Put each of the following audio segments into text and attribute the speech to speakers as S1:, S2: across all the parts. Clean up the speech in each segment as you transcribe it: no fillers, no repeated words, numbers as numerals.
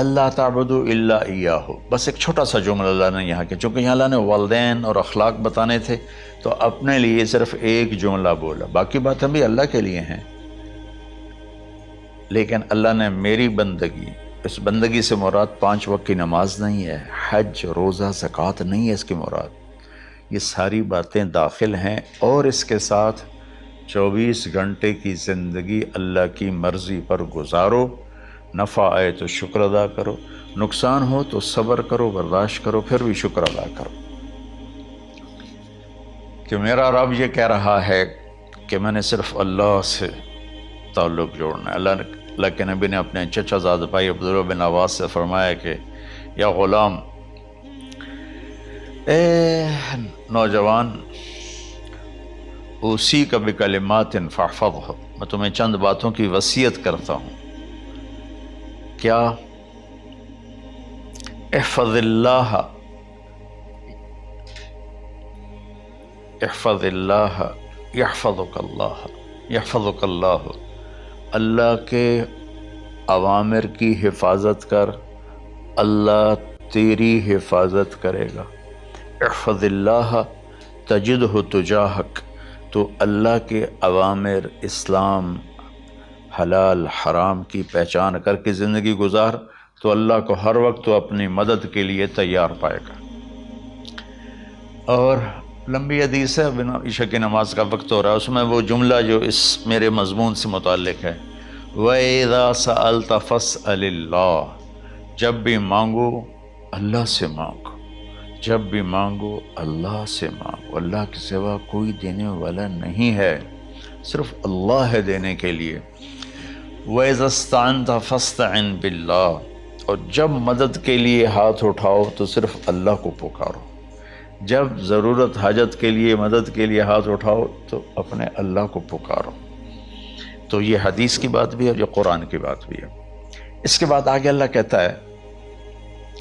S1: اللہ تعبدوا الا ایاہ، بس ایک چھوٹا سا جملہ اللہ نے یہاں کے، چونکہ یہاں اللہ نے والدین اور اخلاق بتانے تھے تو اپنے لیے صرف ایک جملہ بولا، باقی باتیں بھی اللہ کے لیے ہیں، لیکن اللہ نے میری بندگی، اس بندگی سے مراد 5 وقت کی نماز نہیں ہے، حج، روزہ، زکوٰۃ نہیں ہے اس کی مراد، یہ ساری باتیں داخل ہیں، اور اس کے ساتھ 24 گھنٹے کی زندگی اللہ کی مرضی پر گزارو، نفع آئے تو شکر ادا کرو، نقصان ہو تو صبر کرو، برداشت کرو، پھر بھی شکر ادا کرو، کہ میرا رب یہ کہہ رہا ہے کہ میں نے صرف اللہ سے تعلق جوڑنا ہے۔ اللہ کے نبی نے اپنے چچا زاد بھائی عبداللہ بن عباس سے فرمایا کہ یا غلام، اے نوجوان، اوصیک بکلمات فاحفظہ، میں تمہیں چند باتوں کی وصیت کرتا ہوں، کیا؟ احفظ اللہ، احفظ اللہ یحفظک اللہ، یحفظک اللہ، اللہ کے اوامر کی حفاظت کر، اللہ تیری حفاظت کرے گا۔ احفظ اللہ تجدہ تجاہک، تو اللہ کے اوامر، اسلام، حلال حرام کی پہچان کر کے زندگی گزار تو اللہ کو ہر وقت تو اپنی مدد کے لیے تیار پائے گا۔ اور لمبی حدیث ہے، بنا عشاء کی نماز کا وقت ہو رہا ہے، اس میں وہ جملہ جو اس میرے مضمون سے متعلق ہے، وَإِذَا سَأَلْتَ فَاسْأَلِ اللَّهِ، جب بھی مانگو اللہ سے مانگو، جب بھی مانگو اللہ سے مانگو، اللہ کے سوا کوئی دینے والا نہیں ہے، صرف اللہ ہے دینے کے لیے۔ وَإِذَا اسْتَعَنْتَ فَاسْتَعِنْ بِاللَّهِ، اور جب مدد کے لیے ہاتھ اٹھاؤ تو صرف اللہ کو پکارو، جب ضرورت حاجت کے لیے، مدد کے لیے ہاتھ اٹھاؤ تو اپنے اللہ کو پکارو۔ تو یہ حدیث کی بات بھی ہے اور یہ قرآن کی بات بھی ہے۔ اس کے بعد آگے اللہ کہتا ہے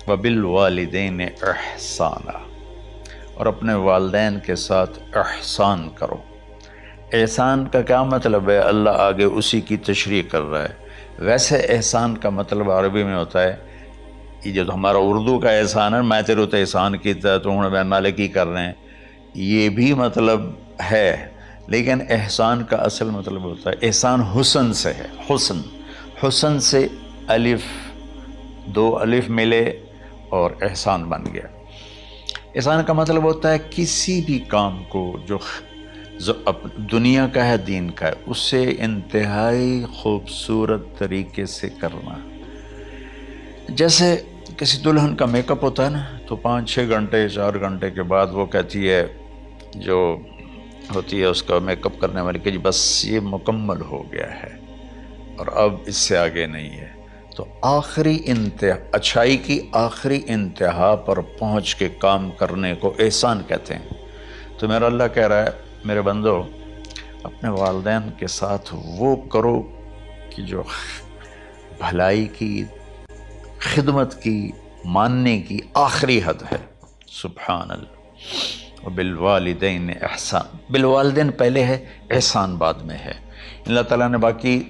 S1: وَبِالْوَالِدَيْنِ إِحْسَانًا، اور اپنے والدین کے ساتھ احسان کرو۔ احسان کا کیا مطلب ہے؟ اللہ آگے اسی کی تشریح کر رہا ہے۔ ویسے احسان کا مطلب عربی میں ہوتا ہے، یہ جو ہمارا اردو کا احسان ہے، میں تیرے تے احسان کیتا ہے تو ہوں میں نالے کی کر رہے ہیں، یہ بھی مطلب ہے، لیکن احسان کا اصل مطلب ہوتا ہے، احسان حسن سے ہے، حسن، حسن سے الف، 2 الف ملے اور احسان بن گیا۔ احسان کا مطلب ہوتا ہے کسی بھی کام کو جو دنیا کا ہے، دین کا ہے، اسے انتہائی خوبصورت طریقے سے کرنا۔ جیسے کسی دلہن کا میک اپ ہوتا ہے نا، تو 5-6 گھنٹے 4 گھنٹے کے بعد وہ کہتی ہے، جو ہوتی ہے اس کا میک اپ کرنے والی، کہ جی بس یہ مکمل ہو گیا ہے اور اب اس سے آگے نہیں ہے۔ تو آخری انتہا، اچھائی کی آخری انتہا پر پہنچ کے کام کرنے کو احسان کہتے ہیں۔ تو میرا اللہ کہہ رہا ہے میرے بندو، اپنے والدین کے ساتھ وہ کرو کہ جو بھلائی کی، خدمت کی، ماننے کی آخری حد ہے۔ سبحان اللہ۔ وبالوالدین احسان، بالوالدین پہلے ہے، احسان بعد میں ہے۔ اللہ تعالیٰ نے باقی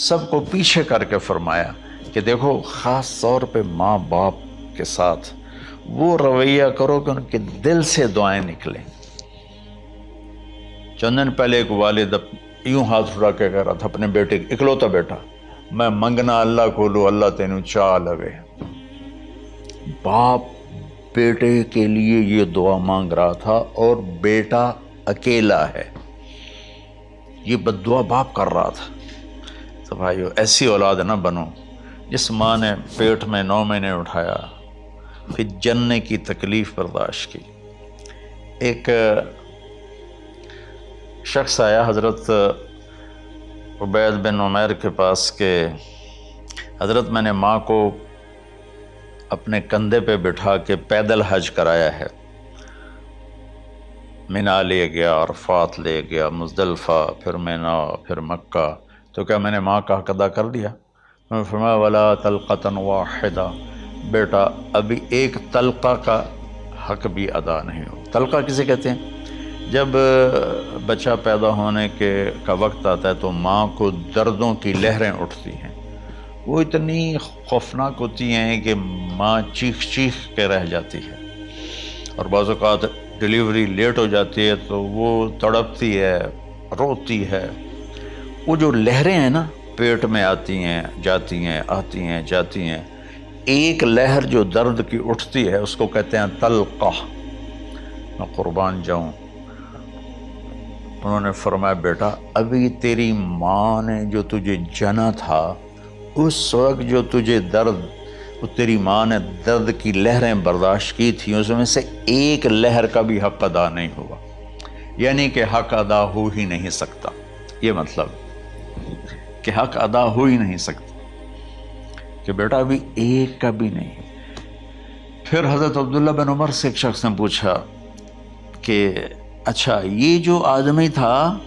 S1: سب کو پیچھے کر کے فرمایا کہ دیکھو خاص طور پہ ماں باپ کے ساتھ وہ رویہ کرو کہ ان کے دل سے دعائیں نکلیں۔ چند دن پہلے ایک والد یوں ہاتھ اٹھا کے کہہ رہا تھا اپنے بیٹے، اکلوتا بیٹا، میں منگنا اللہ کو لو، اللہ تینوں چاہ لگے۔ باپ بیٹے کے لیے یہ دعا مانگ رہا تھا اور بیٹا اکیلا ہے، یہ بد دعا باپ کر رہا تھا۔ تو بھائیو، ایسی اولاد نہ بنو جس ماں نے پیٹ میں 9 مہینے اٹھایا، پھر جننے کی تکلیف برداشت کی۔ ایک شخص آیا حضرت عبید بن عمیر کے پاس کہ حضرت میں نے ماں کو اپنے کندھے پہ بٹھا کے پیدل حج کرایا ہے، مینا لے گیا، عرفات لے گیا، مزدلفہ، پھر مینا، پھر مکہ، تو کیا میں نے ماں کا حق ادا کر دیا؟ میں نے فرمایا ولا تلقۃ واحدہ، بیٹا ابھی ایک تلقہ کا حق بھی ادا نہیں ہو۔ تلقہ کسے کہتے ہیں؟ جب بچہ پیدا ہونے کا وقت آتا ہے تو ماں کو دردوں کی لہریں اٹھتی ہیں، وہ اتنی خوفناک ہوتی ہیں کہ ماں چیخ چیخ کے رہ جاتی ہے، اور بعض اوقات ڈلیوری لیٹ ہو جاتی ہے تو وہ تڑپتی ہے، روتی ہے۔ وہ جو لہریں ہیں نا پیٹ میں آتی ہیں جاتی ہیں، آتی ہیں جاتی ہیں، ایک لہر جو درد کی اٹھتی ہے اس کو کہتے ہیں طلقہ۔ میں قربان جاؤں، انہوں نے فرمایا بیٹا ابھی تیری ماں نے جو تجھے جنا تھا اس وقت جو تجھے درد، وہ تیری ماں نے درد کی لہریں برداشت کی تھیں، اس میں سے ایک لہر کا بھی حق ادا نہیں ہوا، یعنی کہ حق ادا ہو ہی نہیں سکتا۔ یہ مطلب کہ حق ادا ہو ہی نہیں سکتا، کہ بیٹا ابھی ایک کا بھی نہیں۔ پھر حضرت عبداللہ بن عمر سے ایک شخص نے پوچھا کہ اچھا یہ جو آدمی تھا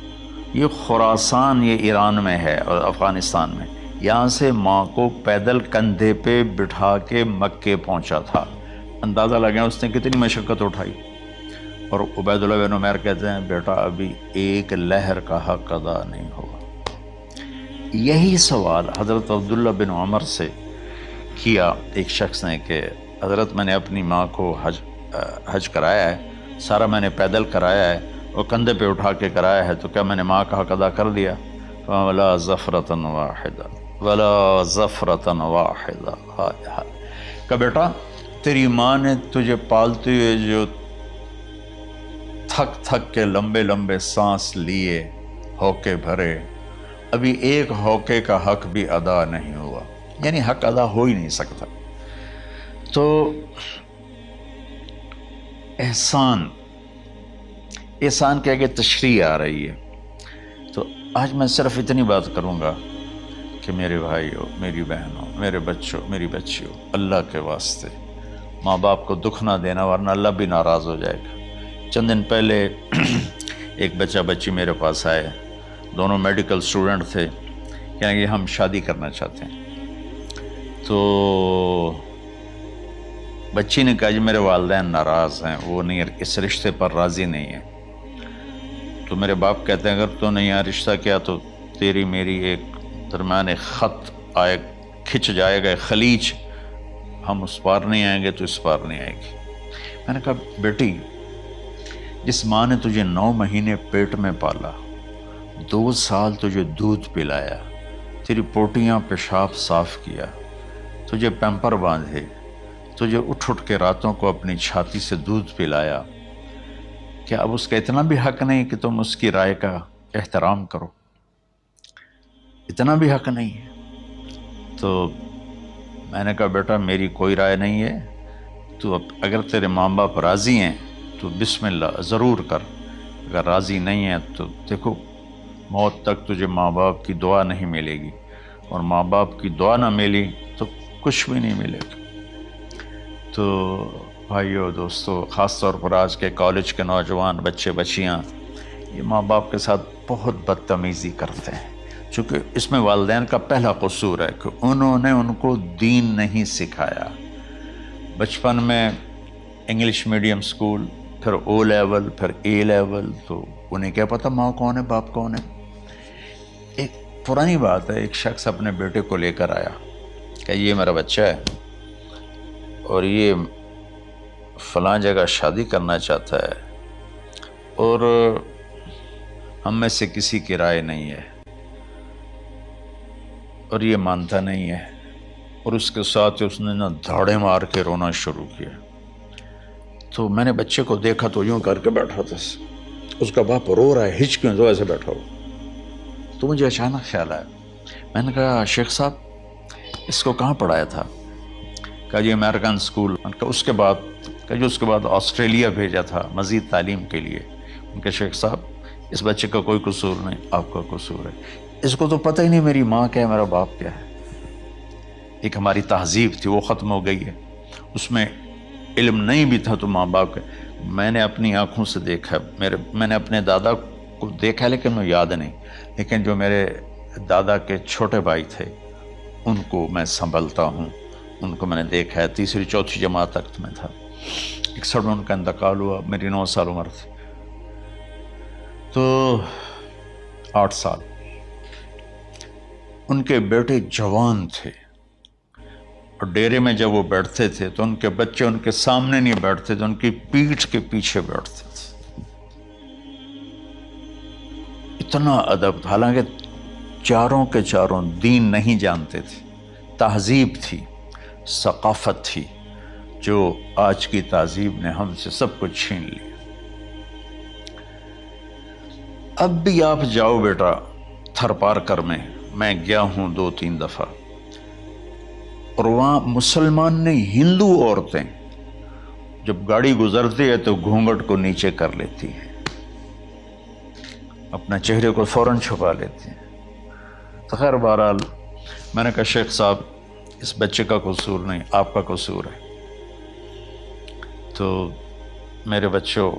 S1: یہ خراسان، یہ ایران میں ہے اور افغانستان میں، یہاں سے ماں کو پیدل کندھے پہ بٹھا کے مکے پہنچا تھا، اندازہ لگا اس نے کتنی مشقت اٹھائی۔ اور عبید اللہ بن عمیر کہتے ہیں بیٹا ابھی ایک لہر کا حق ادا نہیں ہوا۔ یہی سوال حضرت عبداللہ بن عمر سے کیا ایک شخص نے کہ حضرت میں نے اپنی ماں کو حج کرایا ہے، سارا میں نے پیدل کرایا ہے اور کندھے پہ اٹھا کے کرایا ہے، تو کیا میں نے ماں کا حق ادا کر دیا؟ وَلَا زَفْرَةً وَاحِدًا وَلَا زَفْرَةً وَاحِدًا۔ کہ بیٹا تیری ماں نے تجھے پالتے ہوئے جو تھک تھک کے لمبے لمبے سانس لیے، ہوکے بھرے، ابھی ایک ہوکے کا حق بھی ادا نہیں ہوا، یعنی حق ادا ہو ہی نہیں سکتا۔ تو احسان کے آگے تشریح آ رہی ہے۔ تو آج میں صرف اتنی بات کروں گا کہ میرے بھائیوں، میری بہنوں، میرے بچوں، میری بچیوں، اللہ کے واسطے ماں باپ کو دکھ نہ دینا ورنہ اللہ بھی ناراض ہو جائے گا۔ چند دن پہلے ایک بچہ بچی میرے پاس آئے، دونوں میڈیکل اسٹوڈنٹ تھے، کہیں کہ ہم شادی کرنا چاہتے ہیں۔ تو بچی نے کہا جی میرے والدین ناراض ہیں، وہ نہیں، اس رشتے پر راضی نہیں ہیں۔ تو میرے باپ کہتے ہیں اگر تو نہیں یہاں رشتہ کیا تو تیری میری ایک درمیان ایک خط آئے، کھچ جائے گا خلیج، ہم اس پار نہیں آئیں گے تو اس پار نہیں آئے گی۔ میں نے کہا بیٹی جس ماں نے تجھے 9 مہینے پیٹ میں پالا، 2 سال تجھے دودھ پلایا، تیری پوٹیاں پیشاب صاف کیا، تجھے پیمپر باندھے، تجھے اٹھ اٹھ کے راتوں کو اپنی چھاتی سے دودھ پلایا، کیا اب اس کا اتنا بھی حق نہیں کہ تم اس کی رائے کا احترام کرو؟ اتنا بھی حق نہیں ہے؟ تو میں نے کہا بیٹا میری کوئی رائے نہیں ہے، تو اگر تیرے ماں باپ راضی ہیں تو بسم اللہ ضرور کر، اگر راضی نہیں ہیں تو دیکھو موت تک تجھے ماں باپ کی دعا نہیں ملے گی، اور ماں باپ کی دعا نہ ملی تو کچھ بھی نہیں ملے گا۔ تو بھائیو دوستو، خاص طور پر آج کے کالج کے نوجوان بچے بچیاں یہ ماں باپ کے ساتھ بہت بدتمیزی کرتے ہیں، چونکہ اس میں والدین کا پہلا قصور ہے کہ انہوں نے ان کو دین نہیں سکھایا۔ بچپن میں انگلش میڈیم سکول، پھر او لیول، پھر اے لیول، تو انہیں کیا پتہ ماں کون ہے باپ کون ہے۔ ایک پرانی بات ہے، ایک شخص اپنے بیٹے کو لے کر آیا کہ یہ میرا بچہ ہے اور یہ فلاں جگہ شادی کرنا چاہتا ہے اور ہم میں سے کسی کی رائے نہیں ہے اور یہ مانتا نہیں ہے، اور اس کے ساتھ اس نے دھاڑے مار کے رونا شروع کیا۔ تو میں نے بچے کو دیکھا تو یوں کر کے بیٹھا تھا، اس کا باپ رو رہا ہے، ہچ کیوں تو ایسے بیٹھا ہو۔ تو مجھے اچانک خیال آیا، میں نے کہا شیخ صاحب اس کو کہاں پڑھایا تھا؟ کہا جی امریکن اسکول۔ اس کے بعد آسٹریلیا بھیجا تھا مزید تعلیم کے لیے۔ ان کے شیخ صاحب اس بچے کا کوئی قصور نہیں، آپ کا قصور ہے، اس کو تو پتہ ہی نہیں میری ماں کیا ہے میرا باپ کیا ہے۔ ایک ہماری تہذیب تھی وہ ختم ہو گئی ہے، اس میں علم نہیں بھی تھا تو ماں باپ کا۔ میں نے اپنی آنکھوں سے دیکھا، میں نے اپنے دادا کو دیکھا لیکن مجھے یاد نہیں، لیکن جو میرے دادا کے چھوٹے بھائی تھے ان کو میں سنبھلتا ہوں، ان کو میں نے دیکھا ہے، 3ری 4تھی جماعت تک میں تھا۔ 61 میں ان کا انتقال ہوا، میری 9 سال عمر تھی، تو 8 سال ان کے بیٹے جوان تھے، اور ڈیرے میں جب وہ بیٹھتے تھے تو ان کے بچے ان کے سامنے نہیں بیٹھتے تھے، ان کی پیٹھ کے پیچھے بیٹھتے تھے۔ اتنا ادب تھا، حالانکہ چاروں کے چاروں دین نہیں جانتے تھے، تہذیب تھی، ثقافت تھی، جو آج کی تہذیب نے ہم سے سب کچھ چھین لیا۔ اب بھی آپ جاؤ بیٹا تھر پارکر میں گیا ہوں 2-3 دفعہ، اور وہاں مسلمان نہیں، ہندو عورتیں جب گاڑی گزرتی ہے تو گھونگھٹ کو نیچے کر لیتی ہیں، اپنا چہرے کو فوراً چھپا لیتی ہیں۔ تو خیر بہرحال میں نے کہا شیخ صاحب اس بچے کا قصور نہیں، آپ کا قصور ہے، تو میرے بچوں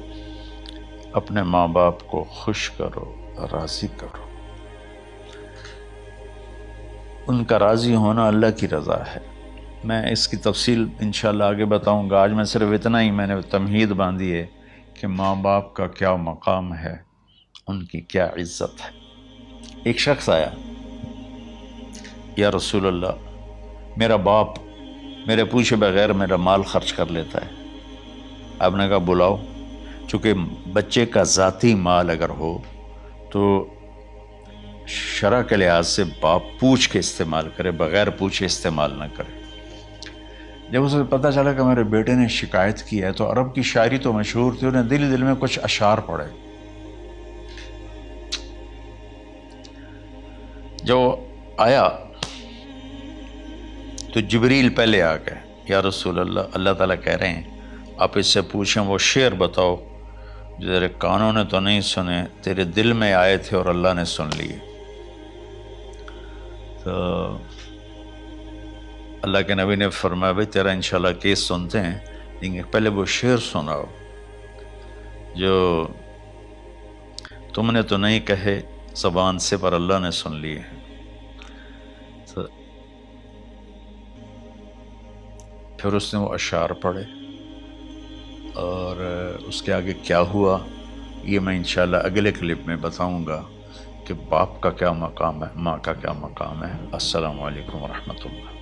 S1: اپنے ماں باپ کو خوش کرو، راضی کرو۔ ان کا راضی ہونا اللہ کی رضا ہے۔ میں اس کی تفصیل انشاءاللہ آگے بتاؤں گا، آج میں صرف اتنا ہی میں نے تمہید باندھی ہے کہ ماں باپ کا کیا مقام ہے، ان کی کیا عزت ہے۔ ایک شخص آیا، یا رسول اللہ میرا باپ میرے پوچھے بغیر میرا مال خرچ کر لیتا ہے۔ آپ نے کہا بلاؤ، چونکہ بچے کا ذاتی مال اگر ہو تو شرع کے لحاظ سے باپ پوچھ کے استعمال کرے، بغیر پوچھے استعمال نہ کرے۔ جب اسے پتہ چلا کہ میرے بیٹے نے شکایت کی ہے، تو عرب کی شاعری تو مشہور تھی، انہیں دل دل میں کچھ اشعار پڑھے۔ جو آیا تو جبریل پہلے آ گئے، یا رسول اللہ اللہ تعالیٰ کہہ رہے ہیں آپ اس سے پوچھیں وہ شعر بتاؤ جو تیرے کانوں نے تو نہیں سنے، تیرے دل میں آئے تھے اور اللہ نے سن لیے۔ تو اللہ کے نبی نے فرمایا بھائی تیرا انشاءاللہ کیس سنتے ہیں، لیکن پہلے وہ شعر سناؤ جو تم نے تو نہیں کہے زبان سے پر اللہ نے سن لیے۔ تو پھر اس نے وہ اشعار پڑھے، اور اس کے آگے کیا ہوا یہ میں انشاءاللہ اگلے کلپ میں بتاؤں گا کہ باپ کا کیا مقام ہے، ماں کا کیا مقام ہے۔ السلام علیکم ورحمۃ اللہ۔